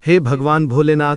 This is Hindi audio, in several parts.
हे भगवान भोलेनाथ,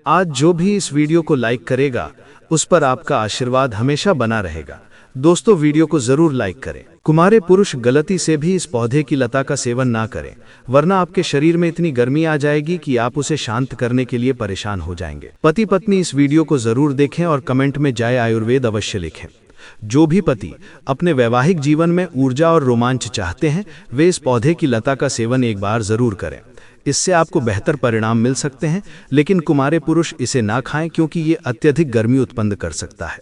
आज जो भी इस वीडियो को लाइक करेगा उस पर आपका आशीर्वाद हमेशा बना रहेगा। दोस्तों, वीडियो को जरूर लाइक करें। कुमारे पुरुष गलती से भी इस पौधे की लता का सेवन ना करें, वरना आपके शरीर में इतनी गर्मी आ जाएगी कि आप उसे शांत करने के लिए परेशान हो जाएंगे। पति पत्नी इस वीडियो को जरूर देखें और कमेंट में जय आयुर्वेद अवश्य लिखें। जो भी पति अपने वैवाहिक जीवन में ऊर्जा और रोमांच चाहते हैं, वे इस पौधे की लता का सेवन एक बार जरूर करें। इससे आपको बेहतर परिणाम मिल सकते हैं, लेकिन कुमारे पुरुष इसे ना खाएं क्योंकि ये अत्यधिक गर्मी उत्पन्न कर सकता है।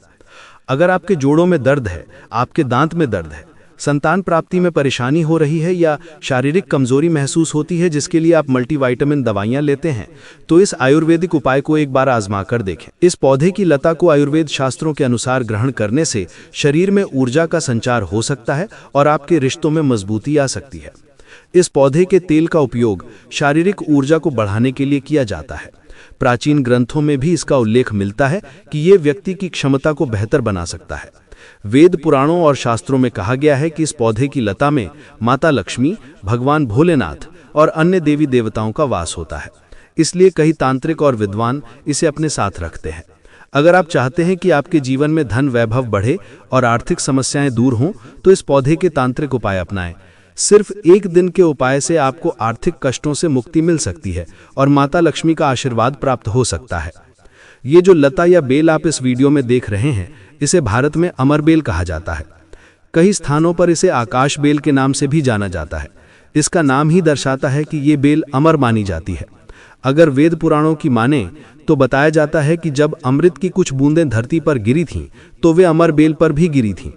अगर आपके जोड़ों में दर्द है, आपके दांत में दर्द है, संतान प्राप्ति में परेशानी हो रही है या शारीरिक कमजोरी महसूस होती है जिसके लिए आप मल्टीविटामिन दवाइयां लेते हैं, तो इस आयुर्वेदिक उपाय को एक बार आजमा कर देखें। इस पौधे की लता को आयुर्वेद शास्त्रों के अनुसार ग्रहण करने से शरीर में ऊर्जा का संचार हो सकता है और आपके रिश्तों में मजबूती आ सकती है। इस पौधे के तेल का उपयोग शारीरिक ऊर्जा को बढ़ाने के लिए किया जाता है। प्राचीन ग्रंथों में भी इसका उल्लेख मिलता है कि यह व्यक्ति की क्षमता को बेहतर बना सकता है। वेद पुराणों और शास्त्रों में कहा गया है कि इस पौधे की लता में माता लक्ष्मी, भगवान भोलेनाथ और अन्य देवी देवताओं का वास होता है। इसलिए कई तांत्रिक और विद्वान इसे अपने साथ रखते हैं। अगर आप चाहते हैं कि आपके जीवन में धन वैभव बढ़े और आर्थिक समस्याएं दूर हों, तो इस पौधे के तांत्रिक उपाय अपनाएं। सिर्फ एक दिन के उपाय से आपको आर्थिक कष्टों से मुक्ति मिल सकती है और माता लक्ष्मी का आशीर्वाद प्राप्त हो सकता है। ये जो लता या बेल आप इस वीडियो में देख रहे हैं, इसे भारत में अमर बेल कहा जाता है। कई स्थानों पर इसे आकाश बेल के नाम से भी जाना जाता है। इसका नाम ही दर्शाता है कि ये बेल अमर मानी जाती है। अगर वेद पुराणों की माने तो बताया जाता है कि जब अमृत की कुछ बूंदें धरती पर गिरी थीं, तो वे अमर बेल पर भी गिरी थीं।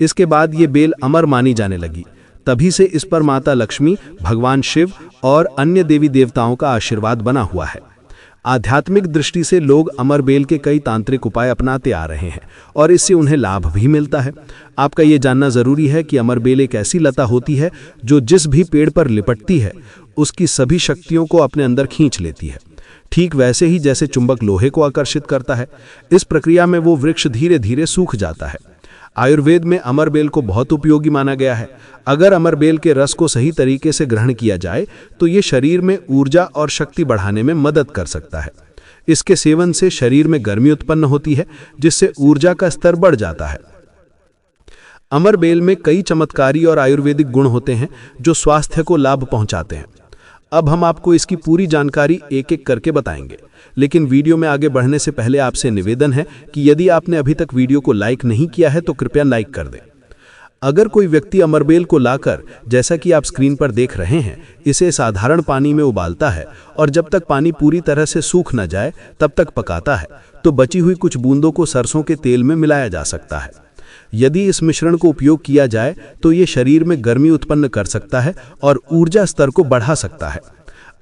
इसके बाद ये बेल अमर मानी जाने लगी। तभी से इस पर माता लक्ष्मी, भगवान शिव और अन्य देवी देवताओं का आशीर्वाद बना हुआ है। आध्यात्मिक दृष्टि से लोग अमर बेल के कई तांत्रिक उपाय अपनाते आ रहे हैं और इससे उन्हें लाभ भी मिलता है। आपका ये जानना जरूरी है कि अमर बेल एक ऐसी लता होती है जो जिस भी पेड़ पर लिपटती है उसकी सभी शक्तियों को अपने अंदर खींच लेती है। ठीक वैसे ही जैसे चुंबक लोहे को आकर्षित करता है, इस प्रक्रिया में वो वृक्ष धीरे धीरे सूख जाता है। आयुर्वेद में अमर बेल को बहुत उपयोगी माना गया है। अगर अमर बेल के रस को सही तरीके से ग्रहण किया जाए तो ये शरीर में ऊर्जा और शक्ति बढ़ाने में मदद कर सकता है। इसके सेवन से शरीर में गर्मी उत्पन्न होती है, जिससे ऊर्जा का स्तर बढ़ जाता है। अमर बेल में कई चमत्कारी और आयुर्वेदिक गुण होते हैं जो स्वास्थ्य को लाभ पहुंचाते हैं। अब हम आपको इसकी पूरी जानकारी एक एक करके बताएंगे, लेकिन वीडियो में आगे बढ़ने से पहले आपसे निवेदन है कि यदि आपने अभी तक वीडियो को लाइक नहीं किया है तो कृपया लाइक कर दें। अगर कोई व्यक्ति अमरबेल को लाकर, जैसा कि आप स्क्रीन पर देख रहे हैं, इसे साधारण पानी में उबालता है और जब तक पानी पूरी तरह से सूख न जाए तब तक पकाता है, तो बची हुई कुछ बूंदों को सरसों के तेल में मिलाया जा सकता है। यदि इस मिश्रण को उपयोग किया जाए तो ये शरीर में गर्मी उत्पन्न कर सकता है और ऊर्जा स्तर को बढ़ा सकता है।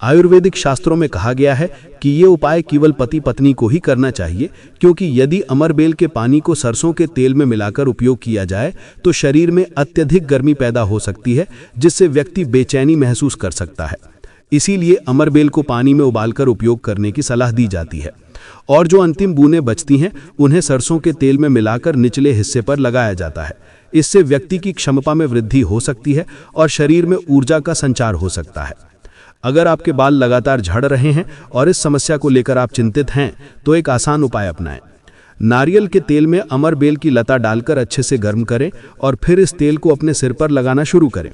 आयुर्वेदिक शास्त्रों में कहा गया है कि ये उपाय केवल पति पत्नी को ही करना चाहिए, क्योंकि यदि अमरबेल के पानी को सरसों के तेल में मिलाकर उपयोग किया जाए तो शरीर में अत्यधिक गर्मी पैदा हो सकती है, जिससे व्यक्ति बेचैनी महसूस कर सकता है। इसीलिए अमरबेल को पानी में उबालकर उपयोग करने की सलाह दी जाती है और जो अंतिम बूंदें बचती हैं उन्हें सरसों के तेल में मिलाकर निचले हिस्से पर लगाया जाता है। इससे व्यक्ति की क्षमता में वृद्धि हो सकती है और शरीर में ऊर्जा का संचार हो सकता है। अगर आपके बाल लगातार झड़ रहे हैं और इस समस्या को लेकर आप चिंतित हैं तो एक आसान उपाय अपनाएं। नारियल के तेल में अमरबेल की लता डालकर अच्छे से गर्म करें और फिर इस तेल को अपने सिर पर लगाना शुरू करें।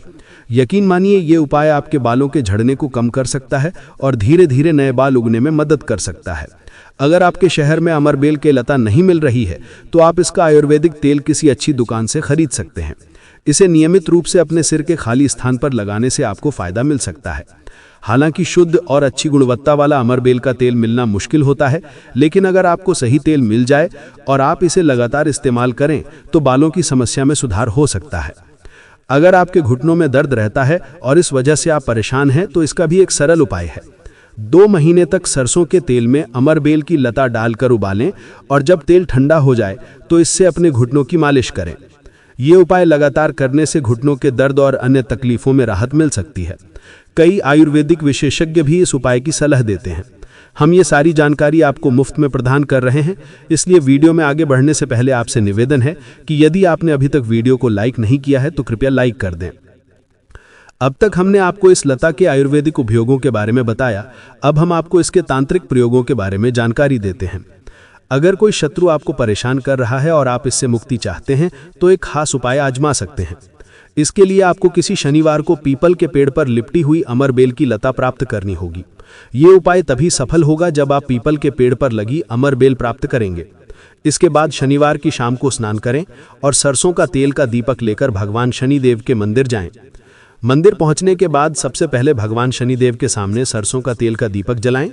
यकीन मानिए, ये उपाय आपके बालों के झड़ने को कम कर सकता है और धीरे धीरे नए बाल उगने में मदद कर सकता है। अगर आपके शहर में अमरबेल की लता नहीं मिल रही है तो आप इसका आयुर्वेदिक तेल किसी अच्छी दुकान से खरीद सकते हैं। इसे नियमित रूप से अपने सिर के खाली स्थान पर लगाने से आपको फायदा मिल सकता है। हालांकि शुद्ध और अच्छी गुणवत्ता वाला अमरबेल का तेल मिलना मुश्किल होता है, लेकिन अगर आपको सही तेल मिल जाए और आप इसे लगातार इस्तेमाल करें तो बालों की समस्या में सुधार हो सकता है। अगर आपके घुटनों में दर्द रहता है और इस वजह से आप परेशान हैं तो इसका भी एक सरल उपाय है। 2 महीने तक सरसों के तेल में अमरबेल की लता डालकर उबालें और जब तेल ठंडा हो जाए तो इससे अपने घुटनों की मालिश करें। ये उपाय लगातार करने से घुटनों के दर्द और अन्य तकलीफों में राहत मिल सकती है। कई आयुर्वेदिक विशेषज्ञ भी इस उपाय की सलाह देते हैं। हम ये सारी जानकारी आपको मुफ्त में प्रदान कर रहे हैं, इसलिए वीडियो में आगे बढ़ने से पहले आपसे निवेदन है कि यदि आपने अभी तक वीडियो को लाइक नहीं किया है तो कृपया लाइक कर दें। अब तक हमने आपको इस लता के आयुर्वेदिक उपयोगों के बारे में बताया। अब हम आपको इसके तांत्रिक प्रयोगों के बारे में जानकारी देते हैं। अगर कोई शत्रु आपको परेशान कर रहा है और आप इससे मुक्ति चाहते हैं तो एक खास उपाय आजमा सकते हैं। इसके लिए आपको किसी शनिवार को पीपल के पेड़ पर लिपटी हुई अमरबेल की लता प्राप्त करनी होगी। ये उपाय तभी सफल होगा जब आप पीपल के पेड़ पर लगी अमरबेल प्राप्त करेंगे। इसके बाद शनिवार की शाम को स्नान करें और सरसों का तेल का दीपक लेकर भगवान शनिदेव के मंदिर जाएं। मंदिर पहुंचने के बाद सबसे पहले भगवान शनिदेव के सामने सरसों का तेल का दीपक जलाएं।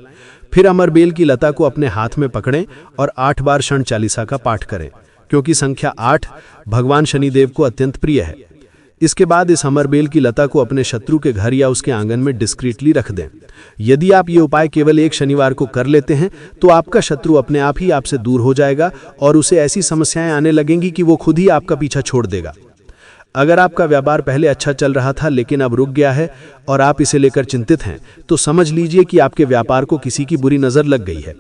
फिर अमरबेल की लता को अपने हाथ में पकड़ें और 8 बार शरण चालीसा का पाठ करें, क्योंकि संख्या 8 भगवान शनिदेव को अत्यंत प्रिय है। इसके बाद इस अमरबेल की लता को अपने शत्रु के घर या उसके आंगन में डिस्क्रीटली रख दें। यदि आप ये उपाय केवल एक शनिवार को कर लेते हैं तो आपका शत्रु अपने आप ही आपसे दूर हो जाएगा और उसे ऐसी समस्याएं आने लगेंगी कि वो खुद ही आपका पीछा छोड़ देगा। अगर आपका व्यापार पहले अच्छा चल रहा था लेकिन अब रुक गया है और आप इसे लेकर चिंतित हैं, तो समझ लीजिए कि आपके व्यापार को किसी की बुरी नज़र लग गई है।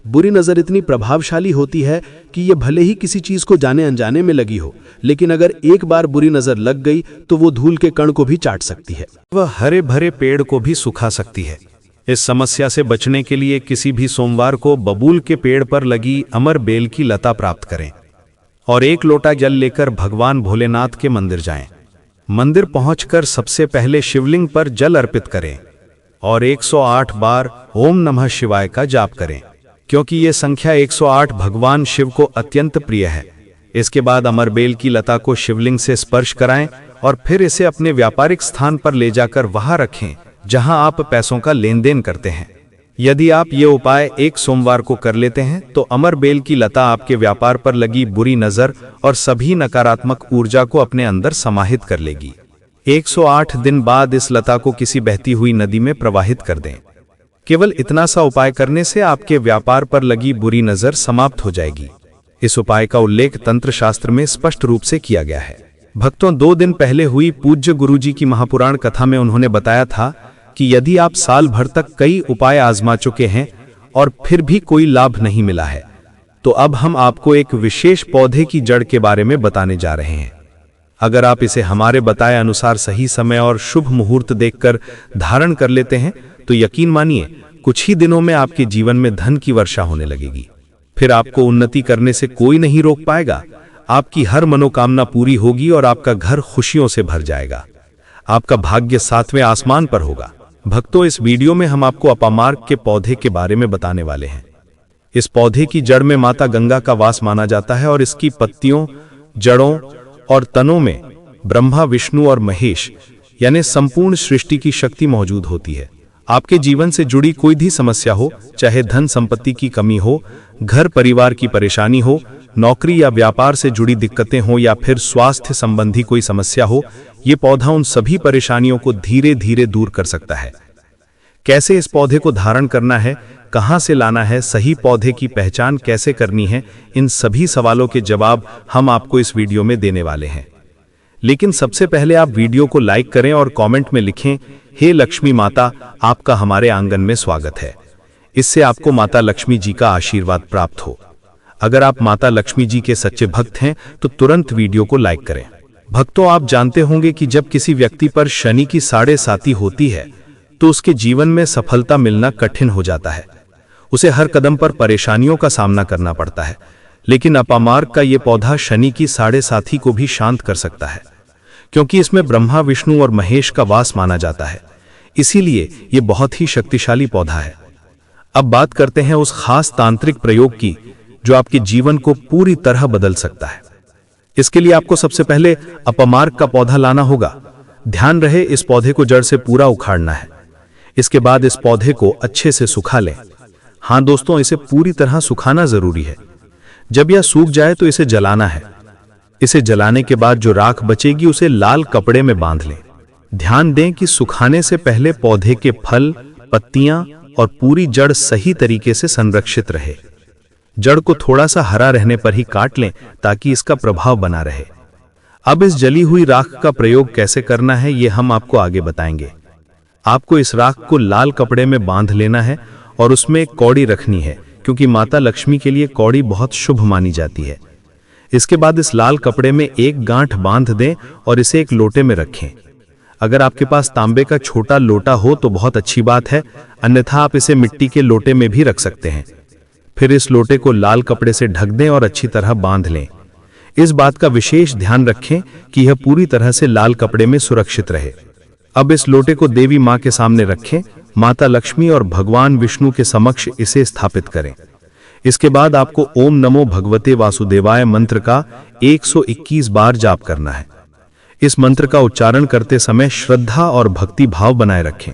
बुरी नज़र इतनी प्रभावशाली होती है कि ये भले ही किसी चीज़ को जाने अनजाने में लगी हो, लेकिन अगर एक बार बुरी नज़र लग गई तो वो धूल के कण को भी चाट सकती है, वह हरे भरे पेड़ को भी सुखा सकती है। इस समस्या से बचने के लिए किसी भी सोमवार को बबूल के पेड़ पर लगी अमरबेल की लता प्राप्त करें और 1 लोटा जल लेकर भगवान भोलेनाथ के मंदिर जाएं। मंदिर पहुंचकर सबसे पहले शिवलिंग पर जल अर्पित करें और 108 बार ओम नमः शिवाय का जाप करें, क्योंकि ये संख्या 108 भगवान शिव को अत्यंत प्रिय है। इसके बाद अमरबेल की लता को शिवलिंग से स्पर्श कराएं और फिर इसे अपने व्यापारिक स्थान पर ले जाकर वहां रखें जहां आप पैसों का लेन देन करते हैं। यदि आप ये उपाय एक सोमवार को कर लेते हैं तो अमरबेल की लता आपके व्यापार पर लगी बुरी नज़र और सभी नकारात्मक ऊर्जा को अपने अंदर समाहित कर लेगी। 108 दिन बाद इस लता को किसी बहती हुई नदी में प्रवाहित कर दें। केवल इतना सा उपाय करने से आपके व्यापार पर लगी बुरी नज़र समाप्त हो जाएगी। इस उपाय का उल्लेख तंत्र शास्त्र में स्पष्ट रूप से किया गया है। भक्तों, 2 दिन पहले हुई पूज्य गुरुजी की महापुराण कथा में उन्होंने बताया था कि यदि आप साल भर तक कई उपाय आजमा चुके हैं और फिर भी कोई लाभ नहीं मिला है, तो अब हम आपको एक विशेष पौधे की जड़ के बारे में बताने जा रहे हैं। अगर आप इसे हमारे बताए अनुसार सही समय और शुभ मुहूर्त देखकर धारण कर लेते हैं तो यकीन मानिए कुछ ही दिनों में आपके जीवन में धन की वर्षा होने लगेगी। फिर आपको उन्नति करने से कोई नहीं रोक पाएगा। आपकी हर मनोकामना पूरी होगी और आपका घर खुशियों से भर जाएगा। आपका भाग्य 7वें आसमान पर होगा। भक्तों, इस वीडियो में हम आपको अपामार्क के पौधे के बारे में बताने वाले हैं। इस पौधे की जड़ में माता गंगा का वास माना जाता है और इसकी पत्तियों, जड़ों और तनों में ब्रह्मा, विष्णु और महेश यानी संपूर्ण सृष्टि की शक्ति मौजूद होती है। आपके जीवन से जुड़ी कोई भी समस्या हो, चाहे धन संपत्ति की कमी हो, घर परिवार की परेशानी हो, नौकरी या व्यापार से जुड़ी दिक्कतें हो या फिर स्वास्थ्य संबंधी कोई समस्या हो, ये पौधा उन सभी परेशानियों को धीरे धीरे दूर कर सकता है। कैसे इस पौधे को धारण करना है, कहां से लाना है, सही पौधे की पहचान कैसे करनी है, इन सभी सवालों के जवाब हम आपको इस वीडियो में देने वाले हैं। लेकिन सबसे पहले आप वीडियो को लाइक करें और कमेंट में लिखें, हे लक्ष्मी माता, आपका हमारे आंगन में स्वागत है। इससे आपको माता लक्ष्मी जी का आशीर्वाद प्राप्त हो। अगर आप माता लक्ष्मी जी के सच्चे भक्त हैं तो तुरंत वीडियो को लाइक करें। भक्तों, आप जानते होंगे कि जब किसी व्यक्ति पर शनि की 7.5 होती है तो उसके जीवन में सफलता मिलना कठिन हो जाता है। उसे हर कदम पर परेशानियों का सामना करना पड़ता है। लेकिन अपामार्क का ये पौधा शनि की 7.5 को भी शांत कर सकता है, क्योंकि इसमें ब्रह्मा, विष्णु और महेश का वास माना जाता है। इसीलिए ये बहुत ही शक्तिशाली पौधा है। अब बात करते हैं उस खास तांत्रिक प्रयोग की जो आपके जीवन को पूरी तरह बदल सकता है। इसके लिए आपको सबसे पहले अपामार्क का पौधा लाना होगा। ध्यान रहे, इस पौधे को जड़ से पूरा उखाड़ना है। इसके बाद इस पौधे को अच्छे से सुखा लें। हाँ दोस्तों, इसे पूरी तरह सुखाना जरूरी है। जब यह सूख जाए तो इसे जलाना है। इसे जलाने के बाद जो राख बचेगी उसे लाल कपड़े में बांध लें। ध्यान दें कि सुखाने से पहले पौधे के फल, पत्तियां और पूरी जड़ सही तरीके से संरक्षित रहे। जड़ को थोड़ा सा हरा रहने पर ही काट लें ताकि इसका प्रभाव बना रहे। अब इस जली हुई राख का प्रयोग कैसे करना है ये हम आपको आगे बताएंगे। आपको इस राख को लाल कपड़े में बांध लेना है और उसमें एक कौड़ी रखनी है, क्योंकि माता लक्ष्मी के लिए कौड़ी बहुत शुभ मानी जाती है। इसके बाद इस लाल कपड़े में एक गांठ बांध दें और इसे एक लोटे में रखें। अगर आपके पास तांबे का छोटा लोटा हो तो बहुत अच्छी बात है, अन्यथा आप इसे मिट्टी के लोटे में भी रख सकते हैं। फिर इस लोटे को लाल कपड़े से ढक दें और अच्छी तरह बांध लें। इस बात का विशेष ध्यान रखें कि यह पूरी तरह से लाल कपड़े में सुरक्षित रहे। अब इस लोटे को देवी मां के सामने रखें, माता लक्ष्मी और भगवान विष्णु के समक्ष इसे स्थापित करें। इसके बाद आपको ओम नमो भगवते वासुदेवाय मंत्र का 121 बार जाप करना है। इस मंत्र का उच्चारण करते समय श्रद्धा और भक्ति भाव बनाए रखें।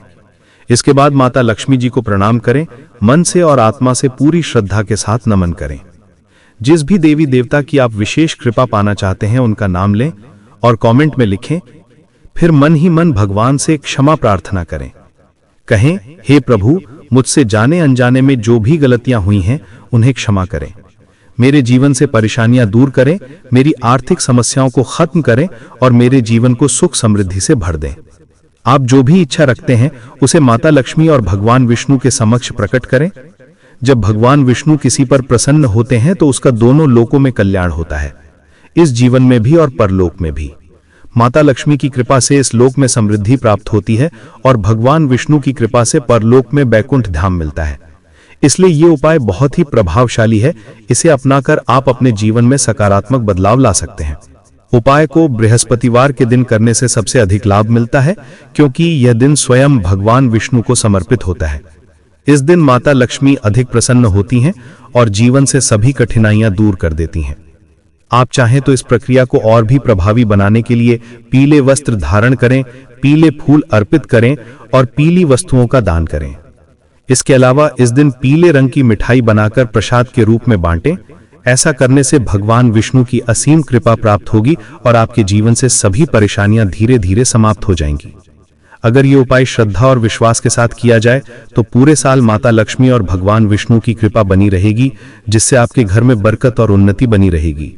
इसके बाद माता लक्ष्मी जी को प्रणाम करें, मन से और आत्मा से पूरी श्रद्धा के साथ नमन करें। जिस भी देवी देवता की आप विशेष कृपा पाना चाहते हैं उनका नाम लें और कमेंट में लिखें। फिर मन ही मन भगवान से क्षमा प्रार्थना करें। कहें, हे प्रभु, मुझसे जाने अनजाने में जो भी गलतियां हुई हैं उन्हें क्षमा करें। मेरे जीवन से परेशानियां दूर करें, मेरी आर्थिक समस्याओं को खत्म करें और मेरे जीवन को सुख समृद्धि से भर दें। आप जो भी इच्छा रखते हैं उसे माता लक्ष्मी और भगवान विष्णु के समक्ष प्रकट करें। जब भगवान विष्णु किसी पर प्रसन्न होते हैं तो उसका दोनों लोकों में कल्याण होता है, इस जीवन में भी और परलोक में भी। माता लक्ष्मी की कृपा से इस लोक में समृद्धि प्राप्त होती है और भगवान विष्णु की कृपा से परलोक में बैकुंठ धाम मिलता है। इसलिए ये उपाय बहुत ही प्रभावशाली है। इसे अपनाकर आप अपने जीवन में सकारात्मक बदलाव ला सकते हैं। उपाय को बृहस्पतिवार के दिन करने से सबसे अधिक लाभ मिलता है, क्योंकि यह दिन स्वयं भगवान विष्णु को समर्पित होता है। इस दिन माता लक्ष्मी अधिक प्रसन्न होती हैं और जीवन से सभी कठिनाइयां दूर कर देती हैं। आप चाहें तो इस प्रक्रिया को और भी प्रभावी बनाने के लिए पीले वस्त्र धारण करें, पीले फूल अर्पित करें और पीली वस्तुओं का दान करें। इसके अलावा इस दिन पीले रंग की मिठाई बनाकर प्रसाद के रूप में बांटें। ऐसा करने से भगवान विष्णु की असीम कृपा प्राप्त होगी और आपके जीवन से सभी परेशानियां धीरे धीरे समाप्त हो जाएंगी। अगर ये उपाय श्रद्धा और विश्वास के साथ किया जाए तो पूरे साल माता लक्ष्मी और भगवान विष्णु की कृपा बनी रहेगी, जिससे आपके घर में बरकत और उन्नति बनी रहेगी।